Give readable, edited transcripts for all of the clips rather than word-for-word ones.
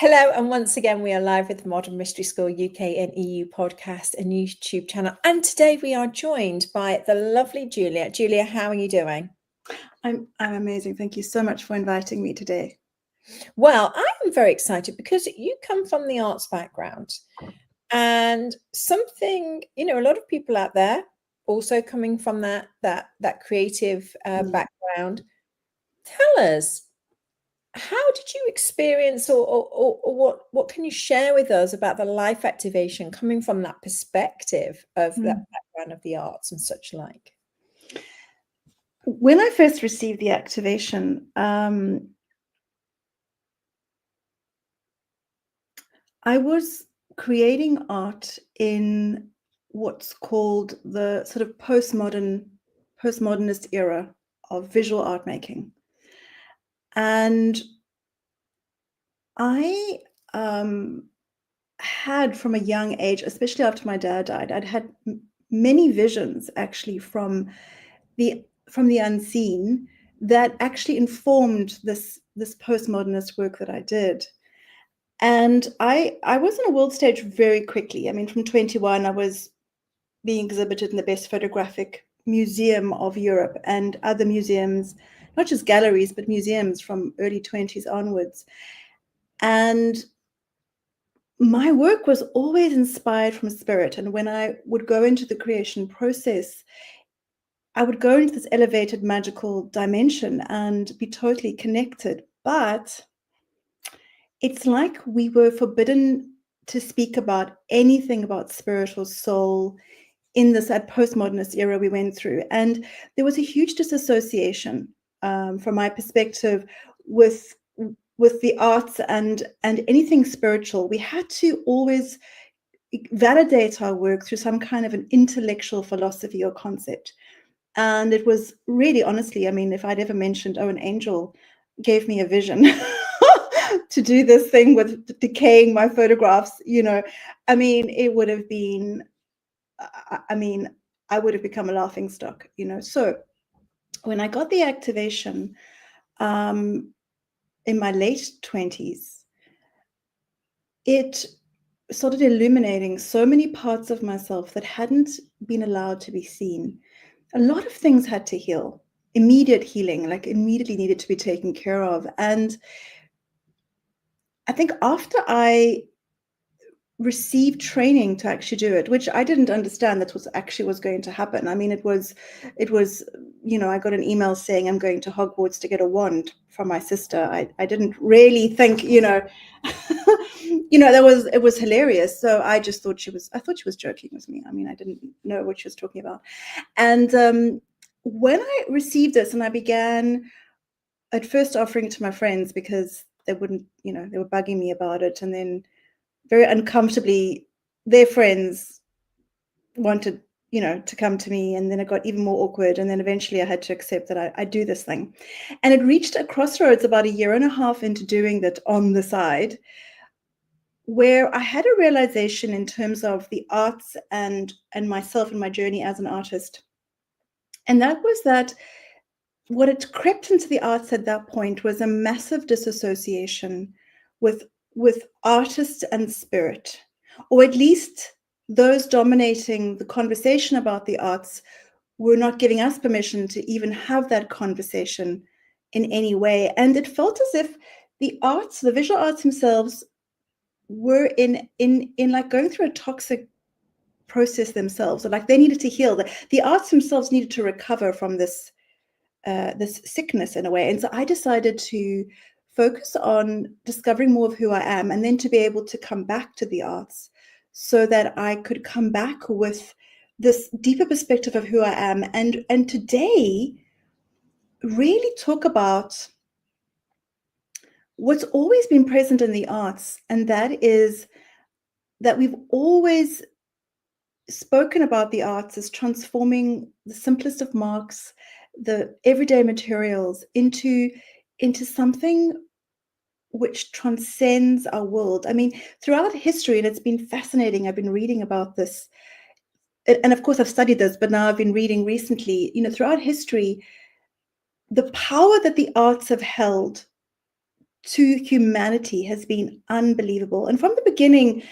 Hello, and once again, we are live with the Modern Mystery School UK and EU podcast and YouTube channel. And today we are joined by the lovely Julia. Julia, how are you doing? I'm amazing. Thank you so much for inviting me today. Well, I am very excited because you come from the arts background and something, a lot of people out there also coming from that creative background. Tell us, how did you experience or what can you share with us about the life activation coming from that perspective of that background of the arts and such like? When I first received the activation, I was creating art in what's called the sort of postmodernist era of visual art making. And I had from a young age, especially after my dad died, I'd had many visions actually from the unseen that actually informed this postmodernist work that I did. And I was on a world stage very quickly. I mean, from 21, I was being exhibited in the best photographic museum of Europe and other museums, not just galleries, but museums from early 20s onwards. And my work was always inspired from spirit. And when I would go into the creation process, I would go into this elevated magical dimension and be totally connected. But it's like we were forbidden to speak about anything about spirit or soul in this postmodernist era we went through. And there was a huge disassociation from my perspective with the arts and anything spiritual. We had to always validate our work through some kind of an intellectual philosophy or concept. And it was really, honestly, I mean, if I'd ever mentioned, an angel gave me a vision to do this thing with decaying my photographs, I mean, it would have been, I would have become a laughing stock, So when I got the activation in my late 20s, it started illuminating so many parts of myself that hadn't been allowed to be seen. A lot of things had to heal, immediate healing, like immediately needed to be taken care of. And I think after I received training to actually do it, which I didn't understand that was going to happen. I mean, it was, I got an email saying I'm going to Hogwarts to get a wand from my sister. I didn't really think, it was hilarious. So I just thought she was joking with me. I mean, I didn't know what she was talking about. And when I received this and I began at first offering it to my friends because they wouldn't, they were bugging me about it. And then very uncomfortably, their friends wanted, to come to me. And then it got even more awkward. And then eventually I had to accept that I do this thing. And it reached a crossroads about 1.5 years into doing that on the side, where I had a realization in terms of the arts and myself and my journey as an artist. And that was that what had crept into the arts at that point was a massive disassociation with artist and spirit, or at least those dominating the conversation about the arts were not giving us permission to even have that conversation in any way. And it felt as if the arts, the visual arts themselves, were in like going through a toxic process themselves, or like they needed to heal. The arts themselves needed to recover from this sickness in a way. And so I decided to focus on discovering more of who I am, and then to be able to come back to the arts so that I could come back with this deeper perspective of who I am. And today really talk about what's always been present in the arts, and that is that we've always spoken about the arts as transforming the simplest of marks, the everyday materials into something which transcends our world. I mean, throughout history, and it's been fascinating, I've been reading about this, and of course I've studied this, but now I've been reading recently, throughout history, the power that the arts have held to humanity has been unbelievable. And from the beginning,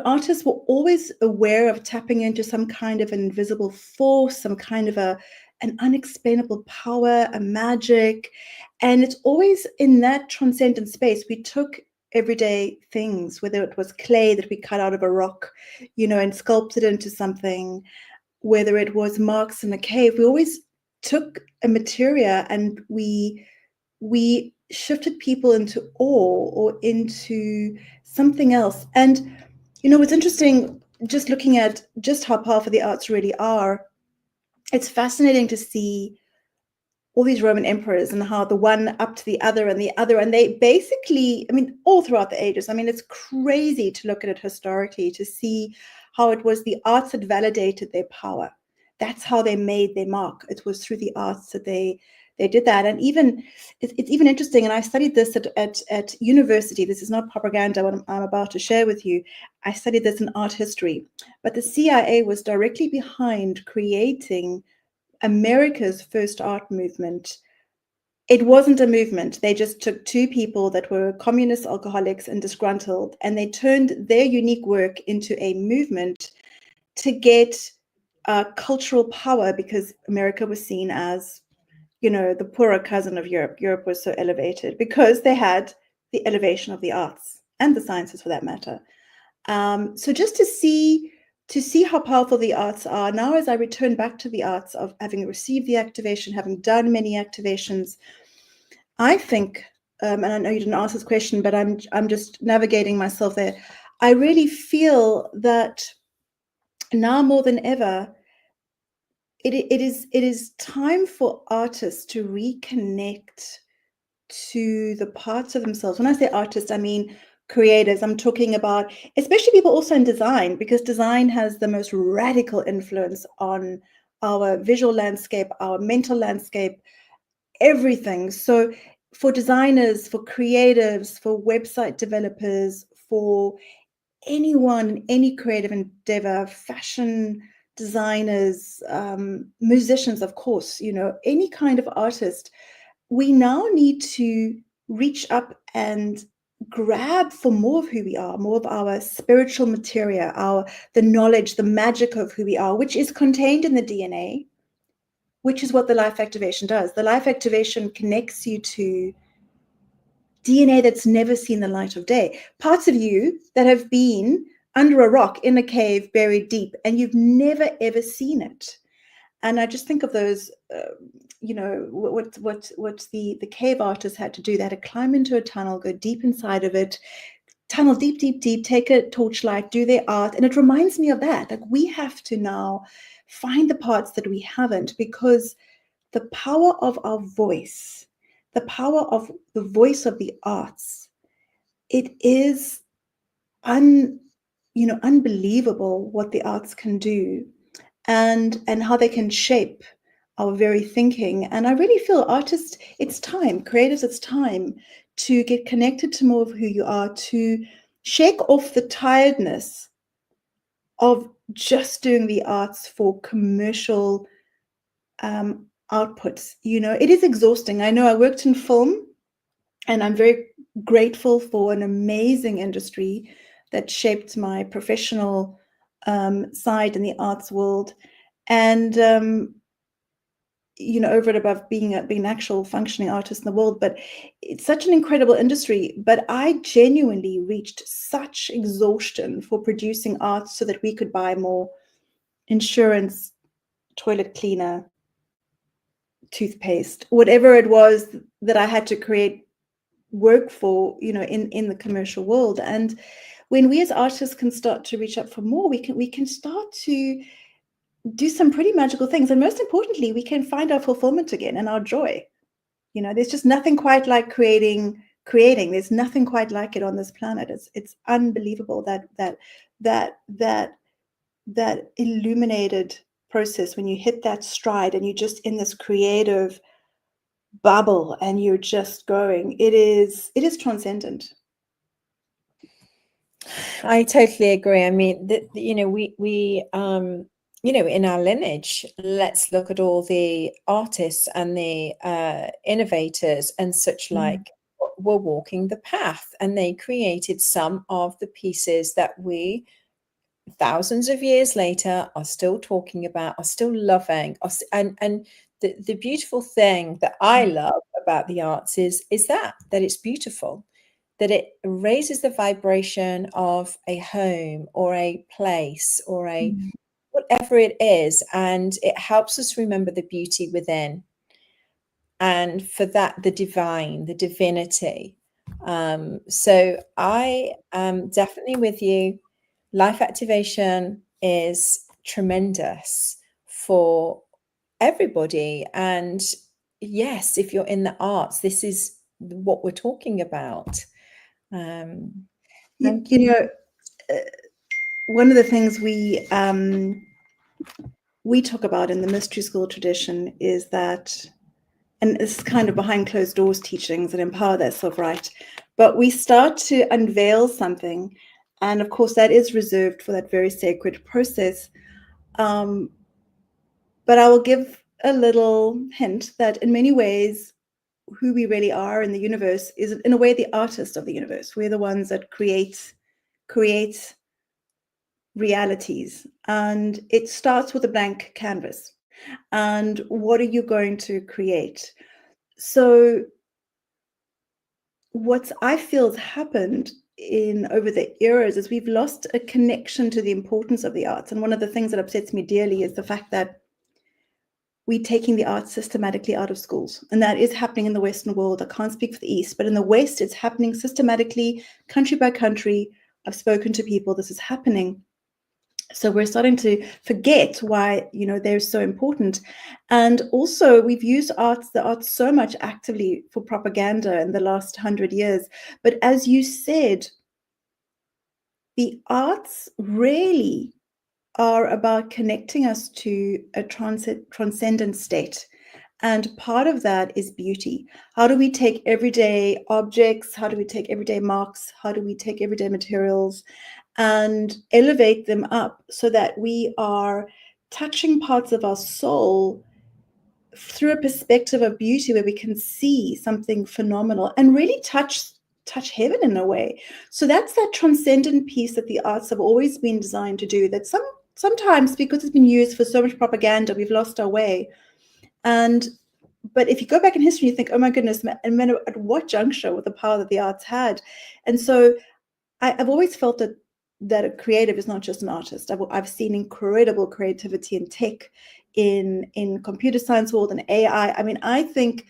artists were always aware of tapping into some kind of an invisible force, some kind of an unexplainable power, a magic. And it's always in that transcendent space. We took everyday things, whether it was clay that we cut out of a rock, and sculpted into something, whether it was marks in a cave, we always took a materia and we shifted people into awe or into something else. And what's interesting, just looking at just how powerful the arts really are, it's fascinating to see all these Roman emperors and how the one up to the other, and they basically, all throughout the ages, it's crazy to look at it historically, to see how it was the arts that validated their power. That's how they made their mark. It was through the arts that they did that. And even it's even interesting, and I studied this at university. This is not propaganda, what I'm about to share with you. I studied this in art history, but the CIA was directly behind creating America's first art movement. It wasn't a movement. They just took two people that were communist alcoholics and disgruntled, and they turned their unique work into a movement to get cultural power, because America was seen as, the poorer cousin of Europe. Europe was so elevated because they had the elevation of the arts and the sciences, for that matter. So just to see how powerful the arts are now, as I return back to the arts, of having received the activation, having done many activations, I think, and I know you didn't ask this question, but I'm just navigating myself there. I really feel that now more than ever, it is time for artists to reconnect to the parts of themselves. When I say artists, I mean creators. I'm talking about especially people also in design, because design has the most radical influence on our visual landscape, our mental landscape, everything. So for designers, for creatives, for website developers, for anyone, any creative endeavor, fashion designers, musicians, of course, any kind of artist, we now need to reach up and grab for more of who we are, more of our spiritual materia, the knowledge, the magic of who we are, which is contained in the DNA, which is what the life activation does. The life activation connects you to DNA that's never seen the light of day, parts of you that have been under a rock in a cave, buried deep, and you've never ever seen it. And I just think of those, what the cave artists had to do. They had to climb into a tunnel, go deep inside of it, tunnel deep, deep, deep, take a torchlight, do their art. And it reminds me of that. Like, we have to now find the parts that we haven't, because the power of our voice, the power of the voice of the arts, it is unbelievable what the arts can do, and how they can shape our very thinking. And I really feel artists, it's time, creatives, it's time to get connected to more of who you are, to shake off the tiredness of just doing the arts for commercial outputs. It is exhausting. I know I worked in film, and I'm very grateful for an amazing industry that shaped my professional side in the arts world. And over and above being an actual functioning artist in the world, but it's such an incredible industry. But I genuinely reached such exhaustion for producing art so that we could buy more insurance, toilet cleaner, toothpaste, whatever it was that I had to create work for, in the commercial world. And when we as artists can start to reach up for more, we can start to do some pretty magical things. And most importantly, we can find our fulfillment again and our joy. There's just nothing quite like creating. There's nothing quite like it on this planet. It's unbelievable that illuminated process, when you hit that stride and you're just in this creative bubble and you're just going. It is transcendent. I totally agree. I mean, we in our lineage, let's look at all the artists and the innovators and such like. were walking the path, and they created some of the pieces that we thousands of years later are still talking about, are still loving, and the beautiful thing that I love about the arts is that it's beautiful, that it raises the vibration of a home or a place or a whatever it is, and it helps us remember the beauty within, and for that, the divine, the divinity. So I am definitely with you. Life activation is tremendous for everybody. And yes, if you're in the arts, this is what we're talking about. One of the things we talk about in the mystery school tradition is that, and it's kind of behind closed doors teachings and empower that self-right, but we start to unveil something, and of course that is reserved for that very sacred process. But I will give a little hint that in many ways, who we really are in the universe is, in a way, the artist of the universe. We're the ones that create realities, and it starts with a blank canvas. And what are you going to create? So what I feel has happened over the eras is we've lost a connection to the importance of the arts. And one of the things that upsets me dearly is the fact that we're taking the arts systematically out of schools. And that is happening in the Western world. I can't speak for the East, but in the West, it's happening systematically, country by country. I've spoken to people, this is happening. So we're starting to forget why, they're so important. And also we've used the arts so much actively for propaganda in the last 100 years. But as you said, the arts really are about connecting us to a transcendent state. And part of that is beauty. How do we take everyday objects? How do we take everyday marks? How do we take everyday materials and elevate them up so that we are touching parts of our soul through a perspective of beauty, where we can see something phenomenal and really touch heaven in a way? So that's that transcendent piece that the arts have always been designed to do, that sometimes, because it's been used for so much propaganda, we've lost our way. But if you go back in history, you think, oh my goodness, and at what juncture with the power that the arts had. And so I've always felt that a creative is not just an artist. I've seen incredible creativity in tech, in computer science world, and AI. I mean, I think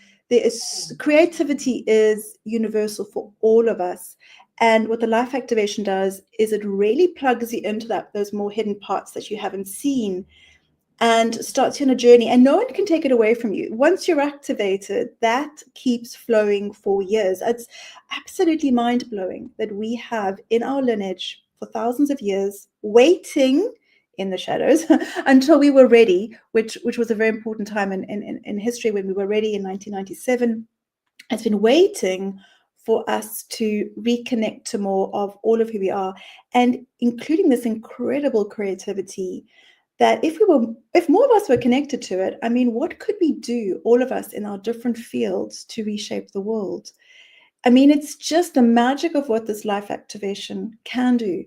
creativity is universal for all of us. And what the life activation does is it really plugs you into those more hidden parts that you haven't seen, and starts you on a journey, and no one can take it away from you. Once you're activated, that keeps flowing for years. It's absolutely mind-blowing that we have in our lineage for thousands of years waiting in the shadows until we were ready, which was a very important time in history, when we were ready in 1997. It's been waiting for us to reconnect to more of all of who we are, and including this incredible creativity, that if more of us were connected to it, I mean, what could we do, all of us in our different fields, to reshape the world? I mean, it's just the magic of what this life activation can do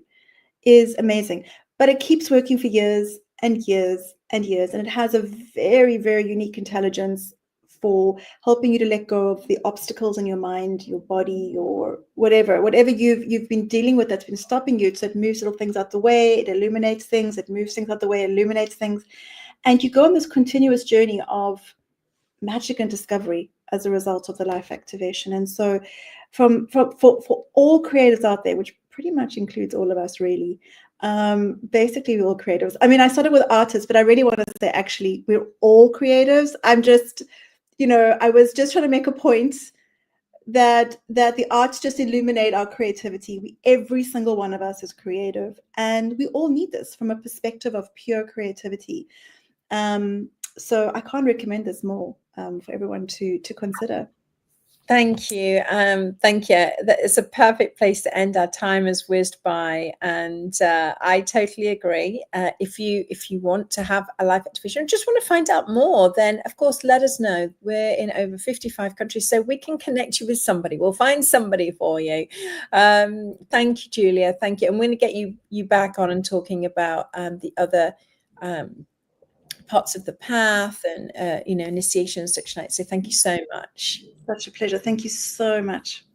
is amazing. But it keeps working for years and years and years, and it has a very, very unique intelligence for helping you to let go of the obstacles in your mind, your body, your whatever you've been dealing with that's been stopping you. So it moves little things out the way, it illuminates things, it moves things out the way, it illuminates things. And you go on this continuous journey of magic and discovery as a result of the life activation. And so for all creators out there, which pretty much includes all of us really, basically we're all creatives. I mean, I started with artists, but I really want to say, actually, we're all creatives. I'm just, I was just trying to make a point that the arts just illuminate our creativity. Every single one of us is creative, and we all need this from a perspective of pure creativity. So I can't recommend this more for everyone to consider. Thank you. Thank you. That is a perfect place to end. Our time has whizzed by, and I totally agree. If you want to have a life activation and just want to find out more, then of course let us know. We're in over 55 countries, so we can connect you with somebody. We'll find somebody for you. Thank you, Julia. Thank you. I'm going to get you back on and talking about the other parts of the path and initiation and such like. So thank you so much. Such a pleasure. Thank you so much.